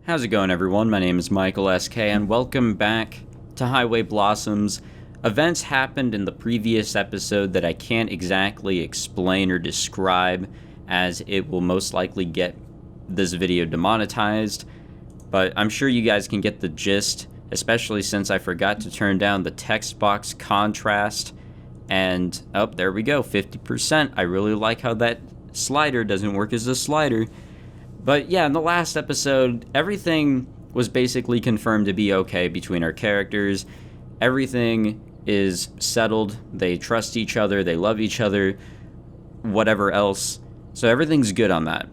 How's it going, everyone? My name is Michael SK, and welcome back to Highway Blossoms. Events happened in the previous episode that I can't exactly explain or describe, as it will most likely get this video demonetized, but I'm sure you guys can get the gist, especially since I forgot to turn down the text box contrast, and, oh, there we go, 50%. I really like how that slider doesn't work as a slider. But yeah, in the last episode, everything was basically confirmed to be okay between our characters. Everything is settled. They trust each other. They love each other. Whatever else. So everything's good on that.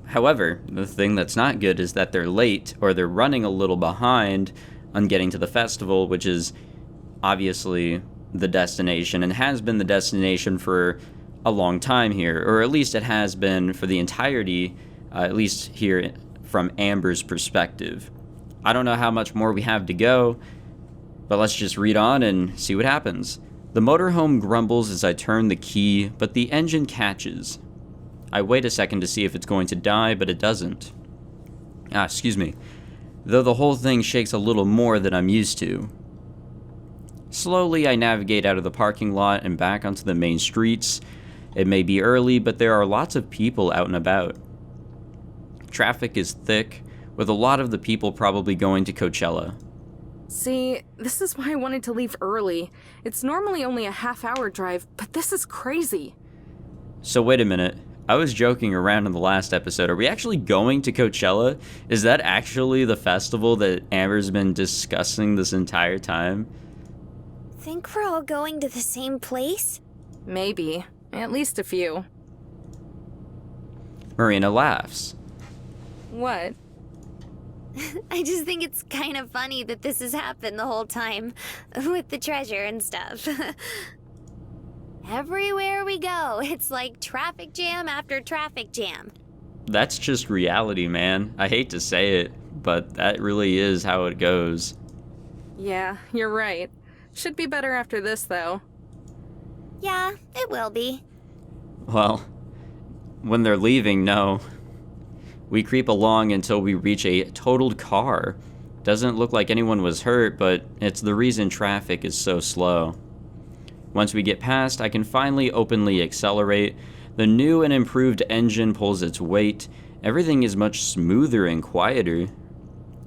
However, the thing that's not good is that they're late, or they're running a little behind on getting to the festival, which is obviously the destination and has been the destination for a long time here, or at least it has been for the entirety, at least here from Amber's perspective. I don't know how much more we have to go, but let's just read on and see what happens. The motorhome grumbles as I turn the key, but the engine catches. I wait a second to see if it's going to die, but it doesn't. Excuse me. Though the whole thing shakes a little more than I'm used to. Slowly, I navigate out of the parking lot and back onto the main streets. It may be early, but there are lots of people out and about. Traffic is thick, with a lot of the people probably going to Coachella. See, this is why I wanted to leave early. It's normally only a half-hour drive, but this is crazy. So wait a minute. I was joking around in the last episode. Are we actually going to Coachella? Is that actually the festival that Amber's been discussing this entire time? Think we're all going to the same place? Maybe. At least a few. Marina laughs. What? I just think it's kind of funny that this has happened the whole time, with the treasure and stuff. Everywhere we go, it's like traffic jam after traffic jam. That's just reality, man. I hate to say it, but that really is how it goes. Yeah, you're right. Should be better after this, though. Yeah, it will be. Well, when they're leaving, no. We creep along until we reach a totaled car. Doesn't look like anyone was hurt, but it's the reason traffic is so slow. Once we get past, I can finally openly accelerate. The new and improved engine pulls its weight. Everything is much smoother and quieter.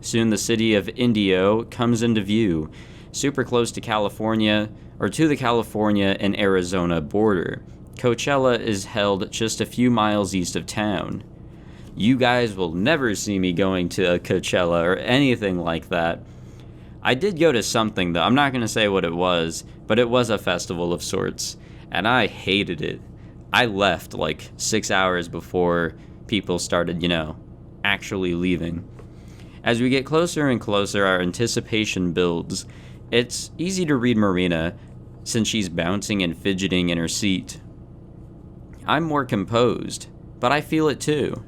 Soon the city of Indio comes into view, super close to California, or to the California and Arizona border. Coachella is held just a few miles east of town. You guys will never see me going to Coachella or anything like that. I did go to something, though. I'm not going to say what it was, but it was a festival of sorts, and I hated it. I left like 6 hours before people started, actually leaving. As we get closer and closer, our anticipation builds. It's easy to read Marina, since she's bouncing and fidgeting in her seat. I'm more composed, but I feel it too.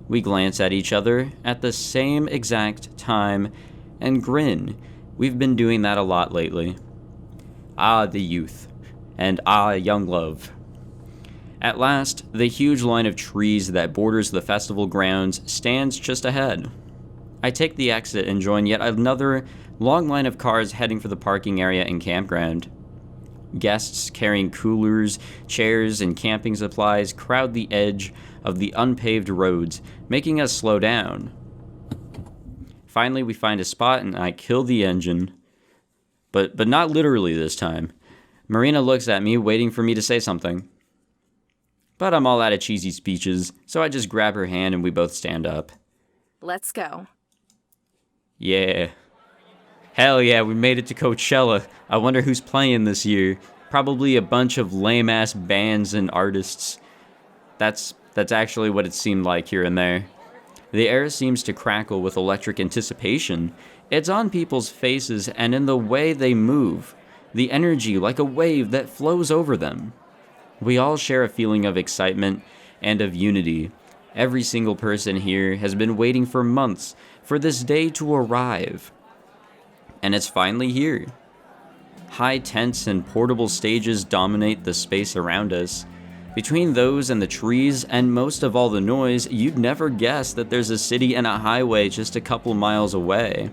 We glance at each other at the same exact time and grin. We've been doing that a lot lately. Ah, the youth. And ah, young love. At last, the huge line of trees that borders the festival grounds stands just ahead. I take the exit and join yet another long line of cars heading for the parking area and campground. Guests carrying coolers, chairs, and camping supplies crowd the edge of the unpaved roads, making us slow down. Finally, we find a spot and I kill the engine. But not literally this time. Marina looks at me, waiting for me to say something. But I'm all out of cheesy speeches, so I just grab her hand and we both stand up. Let's go. Yeah. Hell yeah, we made it to Coachella. I wonder who's playing this year. Probably a bunch of lame-ass bands and artists. That's actually what it seemed like here and there. The air seems to crackle with electric anticipation. It's on people's faces and in the way they move. The energy like a wave that flows over them. We all share a feeling of excitement and of unity. Every single person here has been waiting for months for this day to arrive. And it's finally here. High tents and portable stages dominate the space around us. Between those and the trees, and most of all the noise, you'd never guess that there's a city and a highway just a couple miles away.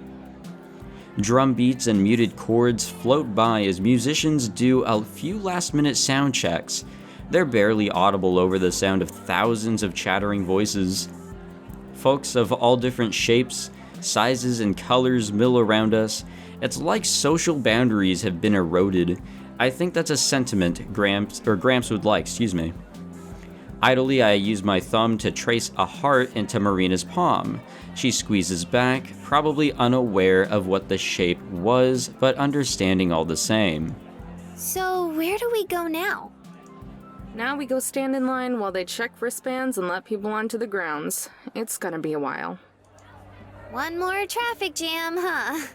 Drum beats and muted chords float by as musicians do a few last-minute sound checks. They're barely audible over the sound of thousands of chattering voices. Folks of all different shapes, sizes, and colors mill around us. It's like social boundaries have been eroded. I think that's a sentiment Gramps would like, Idly, I use my thumb to trace a heart into Marina's palm. She squeezes back, probably unaware of what the shape was, but understanding all the same. So, where do we go now? Now we go stand in line while they check wristbands and let people onto the grounds. It's gonna be a while. One more traffic jam, huh?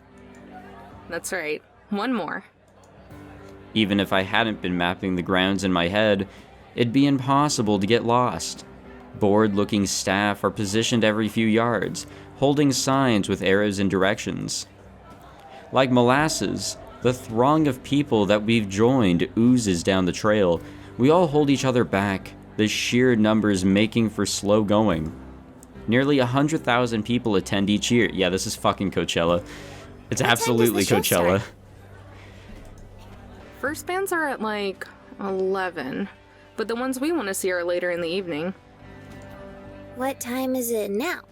That's right. One more. Even if I hadn't been mapping the grounds in my head, it'd be impossible to get lost. Bored-looking staff are positioned every few yards, holding signs with arrows and directions. Like molasses, the throng of people that we've joined oozes down the trail. We all hold each other back, the sheer numbers making for slow going. Nearly 100,000 people attend each year. Yeah, this is fucking Coachella. It's absolutely Coachella. First bands are at like 11, but the ones we want to see are later in the evening. What time is it now?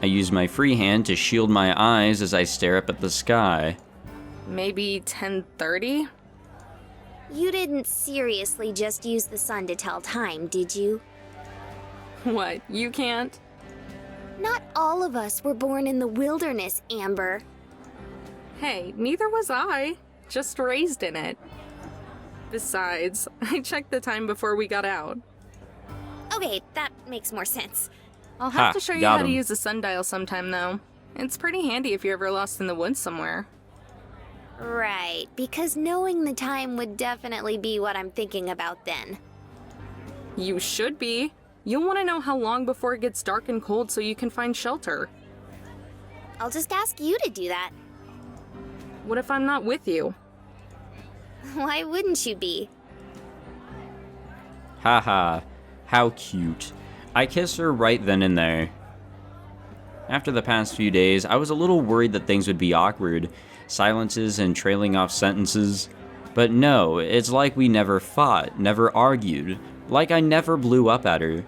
I use my free hand to shield my eyes as I stare up at the sky. Maybe 10:30? You didn't seriously just use the sun to tell time, did you? What, you can't? Not all of us were born in the wilderness, Amber. Hey, neither was I. Just raised in it. Besides, I checked the time before we got out. Okay, that makes more sense. I'll have to show you got how to him. use the sundial sometime, though. It's pretty handy if you're ever lost in the woods somewhere. Right, because knowing the time would definitely be what I'm thinking about then. You should be. You'll want to know how long before it gets dark and cold so you can find shelter. I'll just ask you to do that. What if I'm not with you? Why wouldn't you be? Haha, how cute. I kiss her right then and there. After the past few days, I was a little worried that things would be awkward, silences and trailing off sentences. But no, it's like we never fought, never argued, like I never blew up at her.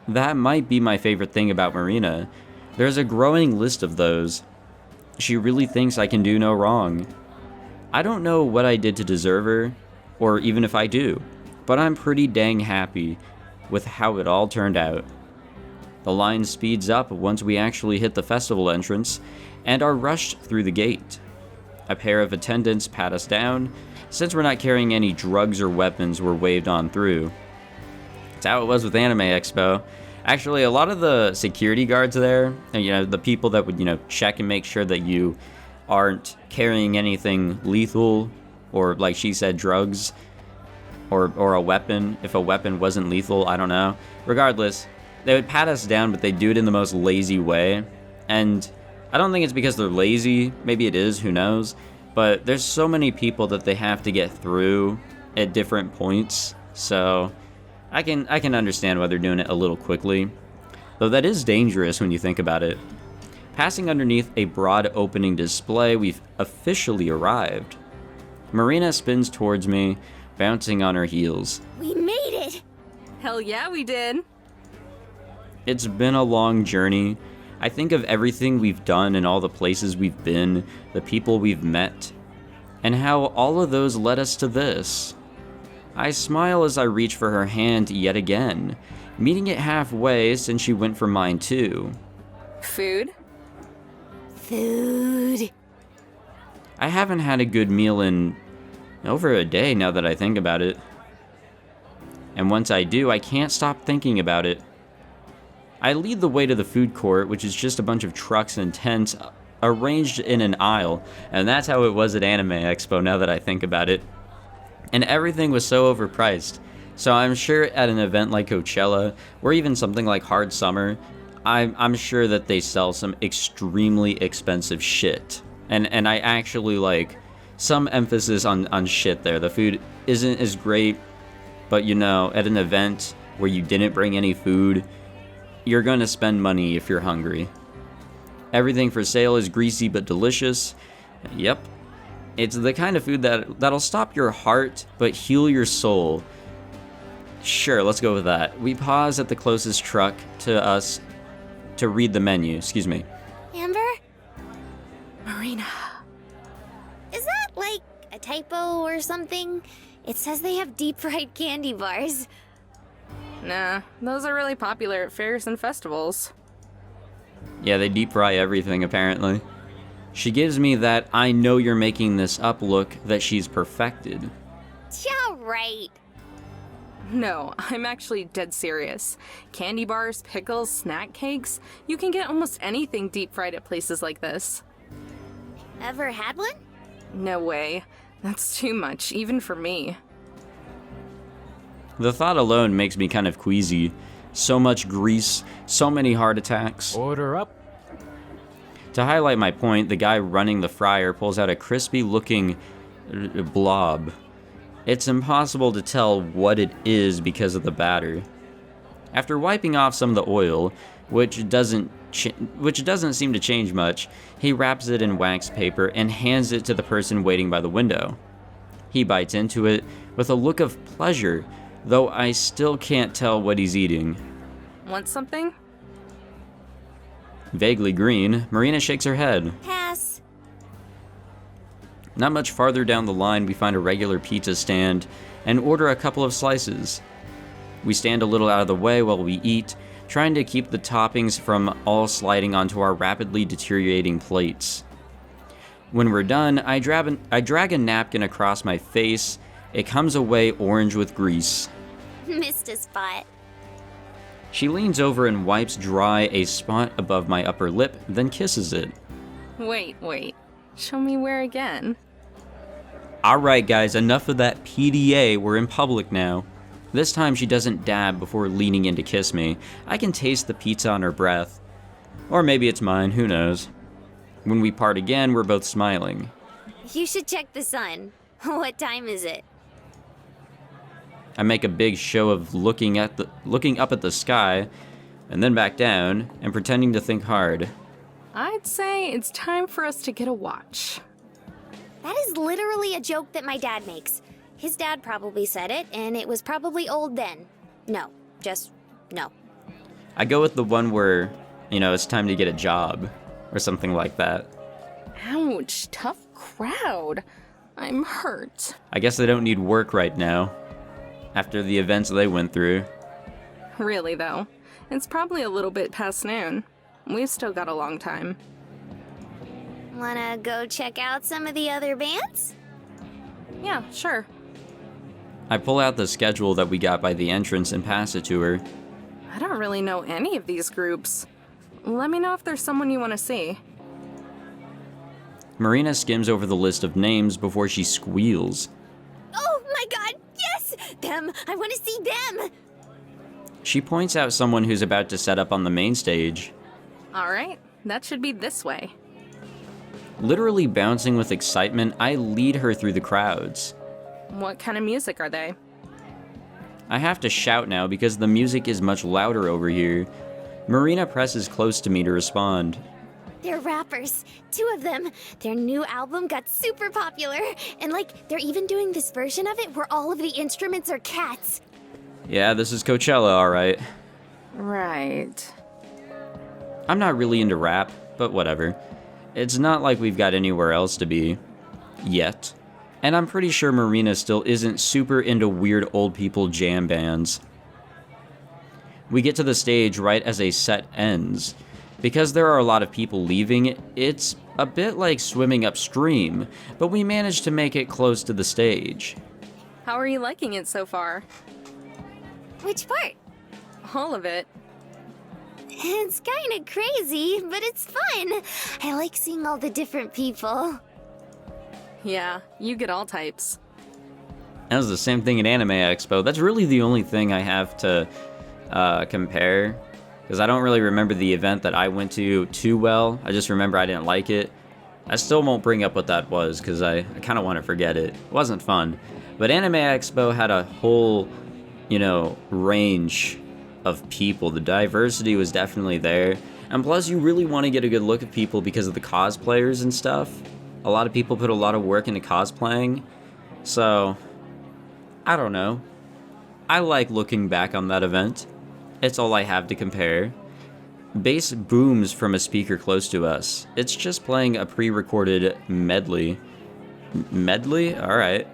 That might be my favorite thing about Marina. There's a growing list of those. She really thinks I can do no wrong. I don't know what I did to deserve her, or even if I do, but I'm pretty dang happy with how it all turned out. The line speeds up once we actually hit the festival entrance and are rushed through the gate. A pair of attendants pat us down. Since we're not carrying any drugs or weapons, we're waved on through. It's how it was with Anime Expo. Actually, a lot of the security guards there, and, the people that would, check and make sure that you aren't carrying anything lethal, or like she said, drugs, or a weapon. If a weapon wasn't lethal, I don't know. Regardless, they would pat us down, but they do it in the most lazy way. And I don't think it's because they're lazy. Maybe it is, who knows. But there's so many people that they have to get through at different points. So I can understand why they're doing it a little quickly. Though that is dangerous when you think about it. Passing underneath a broad opening display, we've officially arrived. Marina spins towards me, bouncing on her heels. We made it! Hell yeah, we did. It's been a long journey. I think of everything we've done and all the places we've been, the people we've met, and how all of those led us to this. I smile as I reach for her hand yet again, meeting it halfway since she went for mine too. Food? Food. I haven't had a good meal in over a day now that I think about it. And once I do, I can't stop thinking about it. I lead the way to the food court, which is just a bunch of trucks and tents arranged in an aisle, and that's how it was at Anime Expo now that I think about it. And everything was so overpriced. So I'm sure at an event like Coachella, or even something like Hard Summer, I'm sure that they sell some extremely expensive shit. And I actually like some emphasis on shit there. The food isn't as great. But you know, at an event where you didn't bring any food, you're gonna spend money if you're hungry. Everything for sale is greasy but delicious. Yep. It's the kind of food that'll stop your heart but heal your soul. Sure, let's go with that. We pause at the closest truck to us to read the menu. Excuse me. Amber? Marina. Is that like a typo or something? It says they have deep fried candy bars. Nah, those are really popular at fairs and festivals. Yeah, they deep fry everything, apparently. She gives me that I know you're making this up look that she's perfected. Yeah, right. No, I'm actually dead serious. Candy bars, pickles, snack cakes. You can get almost anything deep fried at places like this. Ever had one? No way. That's too much, even for me. The thought alone makes me kind of queasy. So much grease, so many heart attacks. Order up. To highlight my point, the guy running the fryer pulls out a crispy-looking blob. It's impossible to tell what it is because of the batter. After wiping off some of the oil, which doesn't seem to change much, he wraps it in wax paper and hands it to the person waiting by the window. He bites into it with a look of pleasure, though I still can't tell what he's eating. Want something? Vaguely green, Marina shakes her head. Pass. Not much farther down the line, we find a regular pizza stand and order a couple of slices. We stand a little out of the way while we eat, trying to keep the toppings from all sliding onto our rapidly deteriorating plates. When we're done, I drag a napkin across my face. It comes away orange with grease. Missed a spot. She leans over and wipes dry a spot above my upper lip, then kisses it. Wait. Show me where again? Alright guys, enough of that PDA, we're in public now. This time she doesn't dab before leaning in to kiss me. I can taste the pizza on her breath. Or maybe it's mine, who knows. When we part again, we're both smiling. You should check the sun. What time is it? I make a big show of looking up at the sky, and then back down, and pretending to think hard. I'd say it's time for us to get a watch. That is literally a joke that my dad makes. His dad probably said it, and it was probably old then. No, just no. I go with the one where, it's time to get a job, or something like that. Ouch, tough crowd. I'm hurt. I guess they don't need work right now, after the events they went through. Really, though. It's probably a little bit past noon. We've still got a long time. Wanna go check out some of the other bands? Yeah, sure. I pull out the schedule that we got by the entrance and pass it to her. I don't really know any of these groups. Let me know if there's someone you want to see. Marina skims over the list of names before she squeals. Oh my god, yes! Them! I want to see them! She points out someone who's about to set up on the main stage. All right, that should be this way. Literally bouncing with excitement, I lead her through the crowds. What kind of music are they? I have to shout now because the music is much louder over here. Marina presses close to me to respond. They're rappers. 2 of them. Their new album got super popular. And they're even doing this version of it where all of the instruments are cats. Yeah, this is Coachella, alright. Right. I'm not really into rap, but whatever. It's not like we've got anywhere else to be. Yet. And I'm pretty sure Marina still isn't super into weird old people jam bands. We get to the stage right as a set ends. Because there are a lot of people leaving, it's a bit like swimming upstream, but we managed to make it close to the stage. How are you liking it so far? Which part? All of it. It's kind of crazy, but it's fun. I like seeing all the different people. Yeah, you get all types. That was the same thing at Anime Expo. That's really the only thing I have to compare. Because I don't really remember the event that I went to too well. I just remember I didn't like it. I still won't bring up what that was because I kind of want to forget it. It wasn't fun. But Anime Expo had a whole range of people. The diversity was definitely there. And plus, you really want to get a good look at people because of the cosplayers and stuff. A lot of people put a lot of work into cosplaying. So, I don't know. I like looking back on that event. It's all I have to compare. Bass booms from a speaker close to us. It's just playing a pre-recorded medley. Medley? Alright.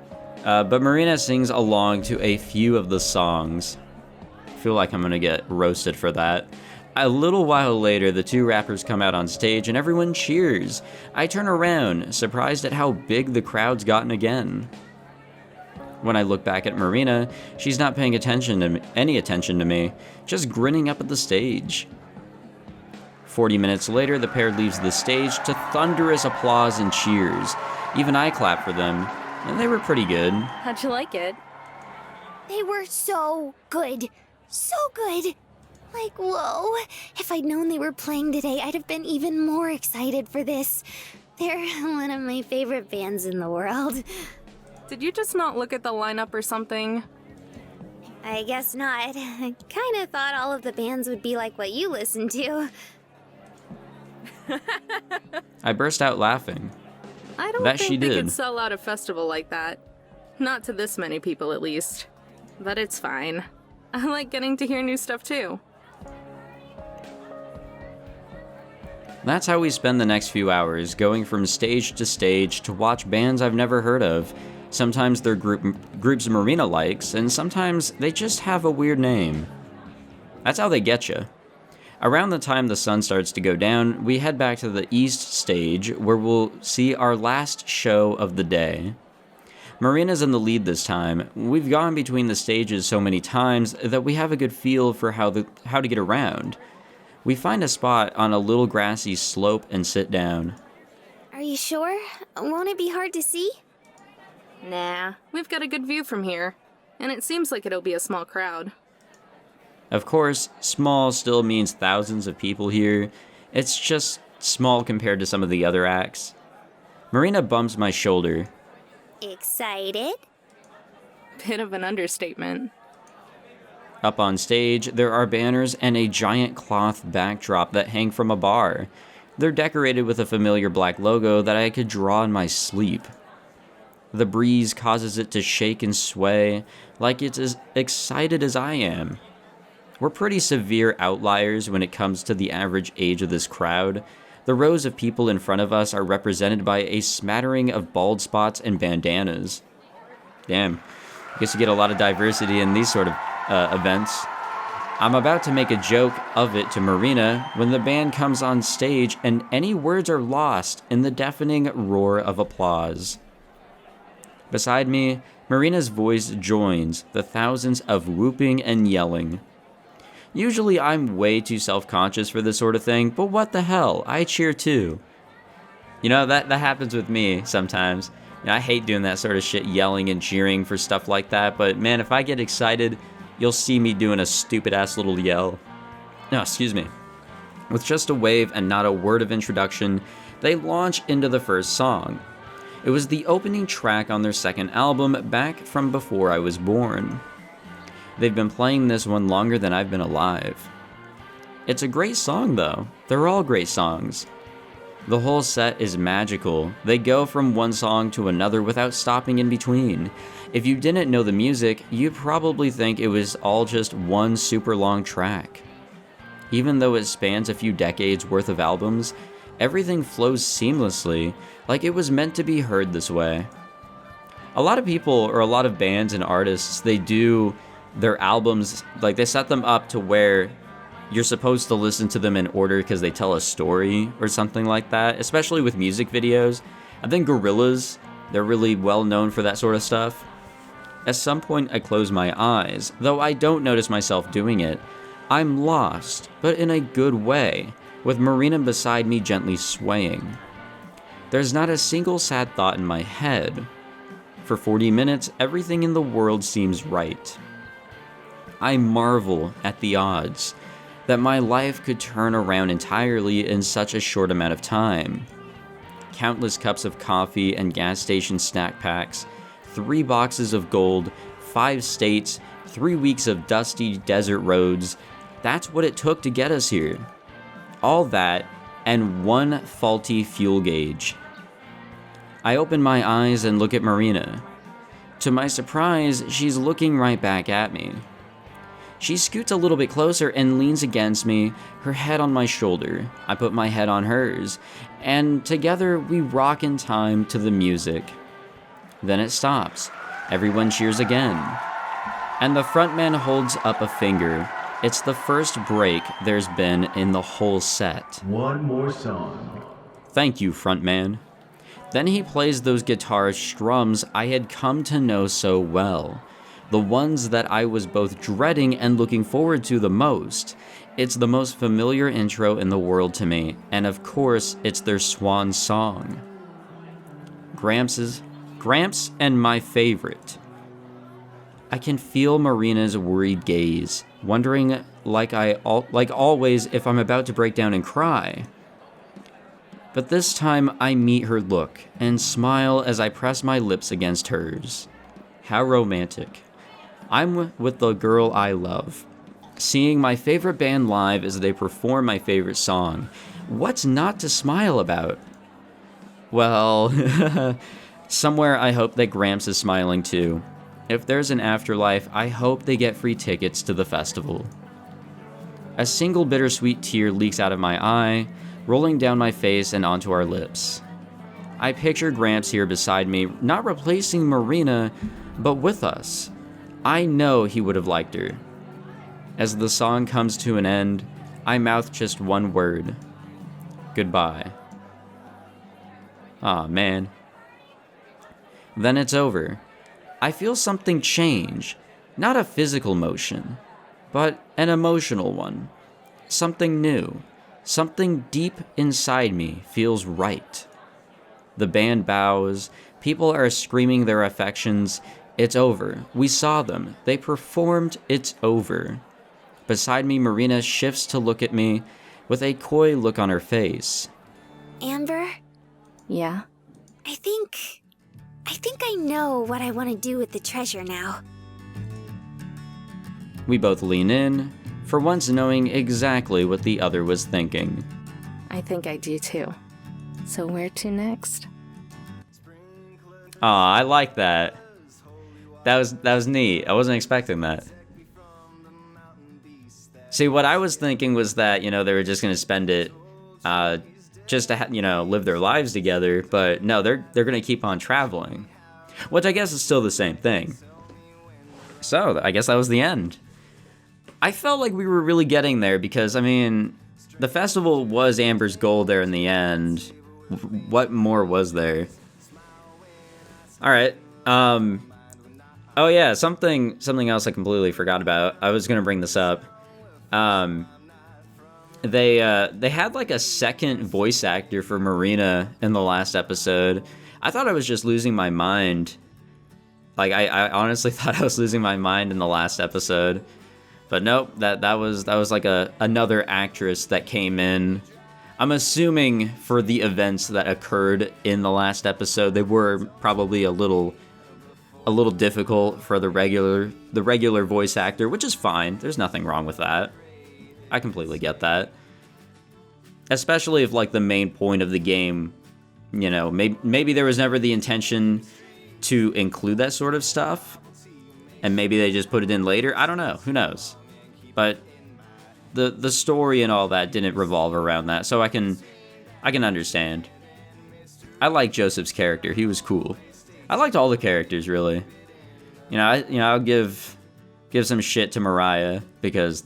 But Marina sings along to a few of the songs. I feel like I'm gonna get roasted for that. A little while later, the two rappers come out on stage and everyone cheers. I turn around, surprised at how big the crowd's gotten again. When I look back at Marina, she's not paying any attention to me, just grinning up at the stage. 40 minutes later, the pair leaves the stage to thunderous applause and cheers. Even I clapped for them, and they were pretty good. How'd you like it? They were so good. So good. Like, whoa. If I'd known they were playing today, I'd have been even more excited for this. They're one of my favorite bands in the world. Did you just not look at the lineup or something? I guess not. I kinda thought all of the bands would be like what you listen to. I burst out laughing. I don't That think she they did. could sell out a festival like that. Not to this many people, at least. But it's fine. I like getting to hear new stuff, too. That's how we spend the next few hours, going from stage to stage to watch bands I've never heard of. Sometimes they're groups Marina likes, and sometimes they just have a weird name. That's how they get you. Around the time the sun starts to go down, we head back to the east stage, where we'll see our last show of the day. Marina's in the lead this time. We've gone between the stages so many times that we have a good feel for how to get around. We find a spot on a little grassy slope and sit down. Are you sure? Won't it be hard to see? Nah, we've got a good view from here. And it seems like it'll be a small crowd. Of course, small still means thousands of people here. It's just small compared to some of the other acts. Marina bumps my shoulder. Excited? Bit of an understatement. Up on stage, there are banners and a giant cloth backdrop that hang from a bar. They're decorated with a familiar black logo that I could draw in my sleep. The breeze causes it to shake and sway, like it's as excited as I am. We're pretty severe outliers when it comes to the average age of this crowd. The rows of people in front of us are represented by a smattering of bald spots and bandanas. Damn, I guess you get a lot of diversity in these sort of events. I'm about to make a joke of it to Marina when the band comes on stage and any words are lost in the deafening roar of applause. Beside me, Marina's voice joins the thousands of whooping and yelling. Usually I'm way too self-conscious for this sort of thing, but what the hell, I cheer too. That happens with me sometimes. I hate doing that sort of shit, yelling and cheering for stuff like that, but man, if I get excited, you'll see me doing a stupid-ass little yell. No, excuse me. With just a wave and not a word of introduction, they launch into the first song. It was the opening track on their second album, back from before I was born. They've been playing this one longer than I've been alive. It's a great song, though. They're all great songs. The whole set is magical. They go from one song to another without stopping in between. If you didn't know the music, you'd probably think it was all just one super long track. Even though it spans a few decades worth of albums, everything flows seamlessly, like it was meant to be heard this way. A lot of people, or a lot of bands and artists, they do their albums, like they set them up to where you're supposed to listen to them in order because they tell a story or something like that, especially with music videos. I think Gorillaz, they're really well known for that sort of stuff. At some point I close my eyes, though I don't notice myself doing it. I'm lost, but in a good way, with Marina beside me gently swaying. There's not a single sad thought in my head. For 40 minutes, everything in the world seems right. I marvel at the odds that my life could turn around entirely in such a short amount of time. Countless cups of coffee and gas station snack packs, 3 boxes of gold, 5 states, 3 weeks of dusty desert roads. That's what it took to get us here. All that, and one faulty fuel gauge. I open my eyes and look at Marina. To my surprise, she's looking right back at me. She scoots a little bit closer and leans against me, her head on my shoulder. I put my head on hers, and together we rock in time to the music. Then it stops. Everyone cheers again. And the frontman holds up a finger. It's the first break there's been in the whole set. One more song. Thank you, frontman. Then he plays those guitar strums I had come to know so well. The ones that I was both dreading and looking forward to the most. It's the most familiar intro in the world to me, and of course, it's their swan song. Gramps and my favorite. I can feel Marina's worried gaze, wondering like always if I'm about to break down and cry. But this time I meet her look and smile as I press my lips against hers. How romantic. I'm with the girl I love, seeing my favorite band live as they perform my favorite song. What's not to smile about? Well, somewhere I hope that Gramps is smiling too. If there's an afterlife, I hope they get free tickets to the festival. A single bittersweet tear leaks out of my eye, rolling down my face and onto our lips. I picture Gramps here beside me, not replacing Marina, but with us. I know he would have liked her. As the song comes to an end, I mouth just one word. Goodbye. Aw, man. Then it's over. I feel something change. Not a physical motion, but an emotional one. Something new. Something deep inside me feels right. The band bows. People are screaming their affections. It's over. We saw them. They performed. It's over. Beside me, Marina shifts to look at me with a coy look on her face. Amber, Yeah? I think I know what I want to do with the treasure now. We both lean in, for once knowing exactly what the other was thinking. I think I do too. So where to next? Aw, I like that. That was neat. I wasn't expecting that. See, what I was thinking was that, they were just going to spend it just to, live their lives together. But no, they're going to keep on traveling. Which I guess is still the same thing. So, I guess that was the end. I felt like we were really getting there because, the festival was Amber's goal there in the end. What more was there? Alright. Oh yeah, something else I completely forgot about. I was gonna bring this up. They had like a second voice actor for Marina in the last episode. I thought I was just losing my mind. Like I honestly thought I was losing my mind in the last episode. But nope, that was like another actress that came in. I'm assuming for the events that occurred in the last episode, they were probably a little difficult for the regular voice actor, which is fine. There's nothing wrong with that. I completely get that. Especially if like the main point of the game, maybe there was never the intention to include that sort of stuff, and maybe they just put it in later. I don't know. Who knows? But the story and all that didn't revolve around that, so I can understand. I like Joseph's character. He was cool. I liked all the characters, really. I'll give some shit to Mariah because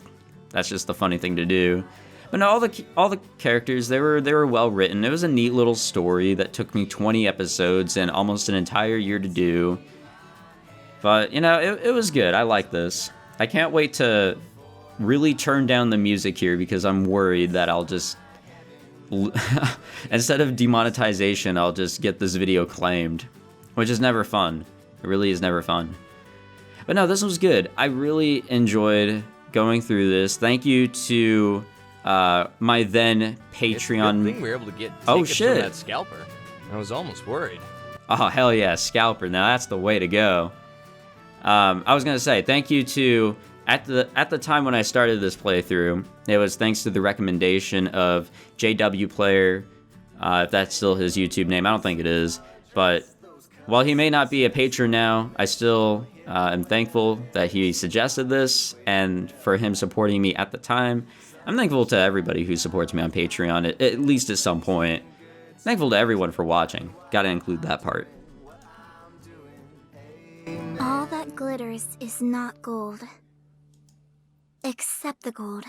that's just the funny thing to do. But no, all the characters, they were well written. It was a neat little story that took me 20 episodes and almost an entire year to do. But it was good. I like this. I can't wait to really turn down the music here because I'm worried that I'll just instead of demonetization, I'll just get this video claimed, which is never fun. It really is never fun. But no, this was good. I really enjoyed going through this. Thank you to my then Patreon. It's a good thing we were able to get Oh, tickets shit. from that scalper. I was almost worried. Oh, hell yeah, scalper. Now that's the way to go. I was gonna say thank you to at the time when I started this playthrough, it was thanks to the recommendation of JW Player, if that's still his YouTube name. I don't think it is, but while he may not be a patron now, I still am thankful that he suggested this and for him supporting me at the time. I'm thankful to everybody who supports me on Patreon, at least at some point. Thankful to everyone for watching. Gotta include that part. All that glitters is not gold. Except the gold.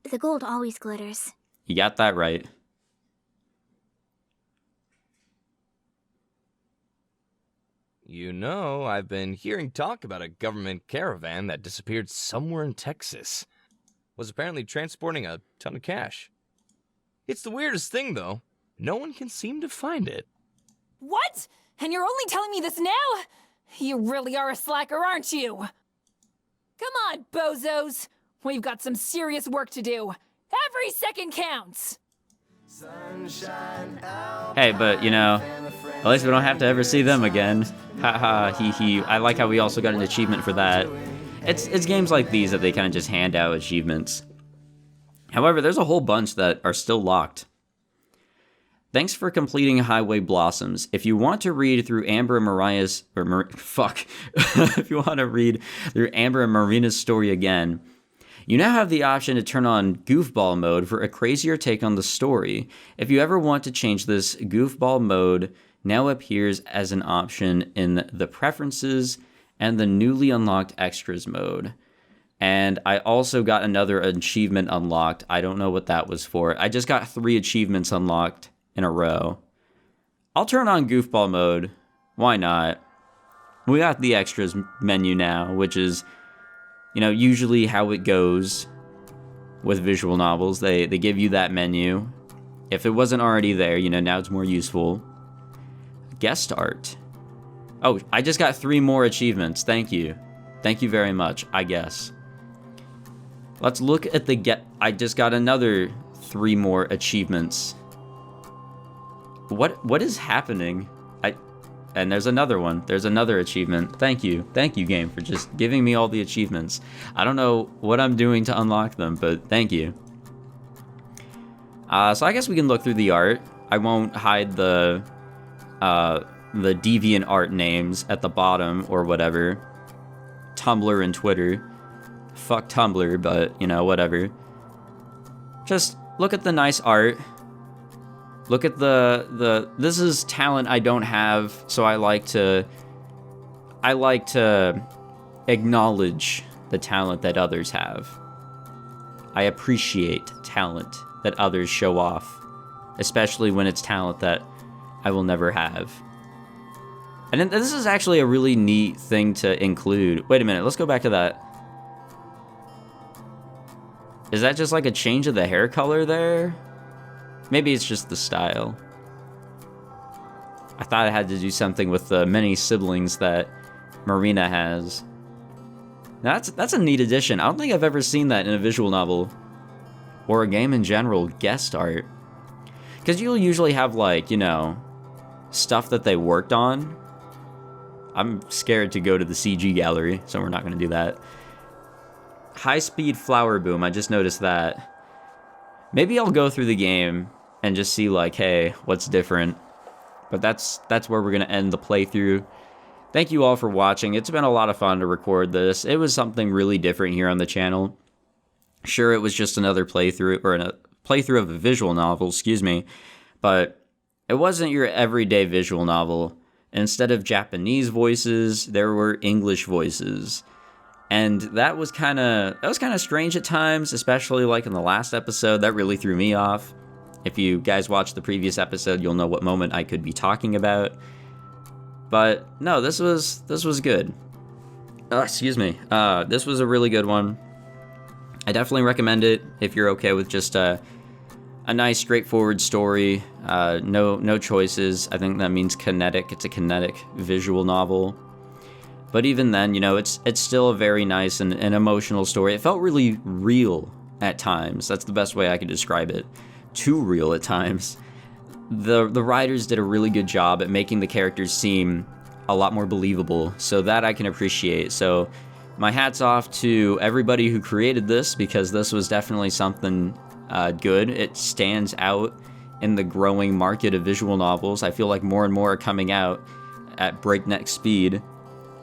The gold always glitters. You got that right. You know, I've been hearing talk about a government caravan that disappeared somewhere in Texas. Was apparently transporting a ton of cash. It's the weirdest thing, though. No one can seem to find it. What? And you're only telling me this now? You really are a slacker, aren't you? Come on, bozos. We've got some serious work to do. Every second counts. Hey, but you know, at least we don't have to ever see them again. Haha, hee hee. I like how we also got an achievement for that. It's games like these that they kind of just hand out achievements. However, there's a whole bunch that are still locked. Thanks for completing Highway Blossoms. If you want to read through Amber and Mariah's... If you want to read through Amber and Marina's story again, you now have the option to turn on Goofball mode for a crazier take on the story. If you ever want to change this, Goofball mode now appears as an option in the Preferences and the newly unlocked Extras mode. And I also got another achievement unlocked. I don't know what that was for. I just got 3 achievements unlocked in a row. I'll turn on Goofball mode. Why not? We got the Extras menu now, which is, you know, usually how it goes with visual novels. They give you that menu. If it wasn't already there, you know, now it's more useful. Guest art. Oh, I just got 3 more achievements. Thank you. Thank you very much, I guess. Let's look at the I just got another 3 more achievements. What is happening? And there's another one. There's another achievement. Thank you. Thank you, game, for just giving me all the achievements. I don't know what I'm doing to unlock them, but thank you. So I guess we can look through the art. I won't hide the deviant art names at the bottom or whatever. Tumblr and Twitter. Fuck Tumblr, but, you know, whatever. Just look at the nice art. Look at this is talent I don't have, so I like to acknowledge the talent that others have. I appreciate talent that others show off, especially when it's talent that I will never have. And this is actually a really neat thing to include. Wait a minute, let's go back to that. Is that just like a change of the hair color there? Maybe it's just the style. I thought it had to do something with the many siblings that Marina has. Now that's a neat addition. I don't think I've ever seen that in a visual novel or a game in general, guest art. Because you'll usually have, like, you know, stuff that they worked on. I'm scared to go to the CG gallery, so we're not going to do that. High-speed flower boom, I just noticed that. Maybe I'll go through the game and just see, like, hey, what's different? But that's where we're going to end the playthrough. Thank you all for watching. It's been a lot of fun to record this. It was something really different here on the channel. Sure, it was just another playthrough, or a playthrough of a visual novel, excuse me, but it wasn't your everyday visual novel. Instead of Japanese voices, there were English voices. And that was kind of strange at times, especially like in the last episode. That really threw me off. If you guys watched the previous episode, you'll know what moment I could be talking about. But no, this was good. Excuse me. This was a really good one. I definitely recommend it if you're okay with just a nice, straightforward story. No choices. I think that means kinetic. It's a kinetic visual novel. But even then, you know, it's still a very nice and emotional story. It felt really real at times. That's the best way I could describe it. Too real at times. The writers did a really good job at making the characters seem a lot more believable. So that I can appreciate. So my hat's off to everybody who created this, because this was definitely something good. It stands out in the growing market of visual novels. I feel like more and more are coming out at breakneck speed.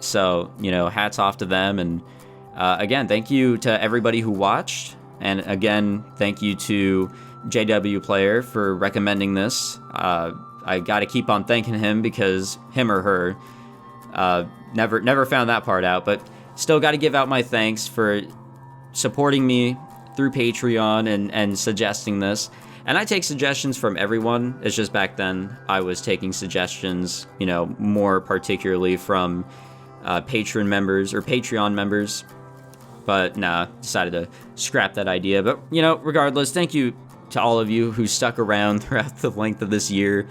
So, you know, hats off to them. And again, thank you to everybody who watched. And again, thank you to JW Player for recommending this. I got to keep on thanking him, because him or her, never found that part out, but still got to give out my thanks for supporting me through Patreon and suggesting this. And I take suggestions from everyone. It's just back then I was taking suggestions, you know, more particularly from Patreon members. But nah, decided to scrap that idea. But, you know, regardless, thank you to all of you who stuck around throughout the length of this year.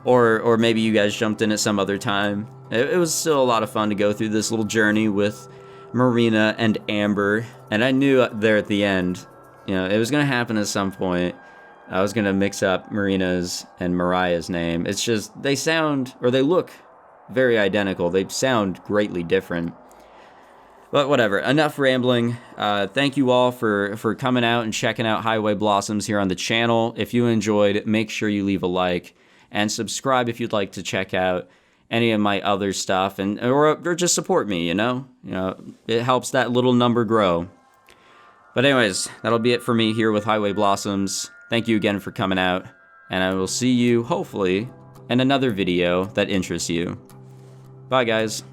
Or maybe you guys jumped in at some other time. It was still a lot of fun to go through this little journey with Marina and Amber. And I knew there at the end, you know, it was going to happen at some point. I was going to mix up Marina's and Mariah's name. It's just, they sound, or they look very identical. They sound greatly different. But whatever, enough rambling. Thank you all for coming out and checking out Highway Blossoms here on the channel. If you enjoyed, make sure you leave a like and subscribe if you'd like to check out any of my other stuff, and or just support me, you know? It helps that little number grow. But anyways, that'll be it for me here with Highway Blossoms. Thank you again for coming out, and I will see you, hopefully, in another video that interests you. Bye, guys.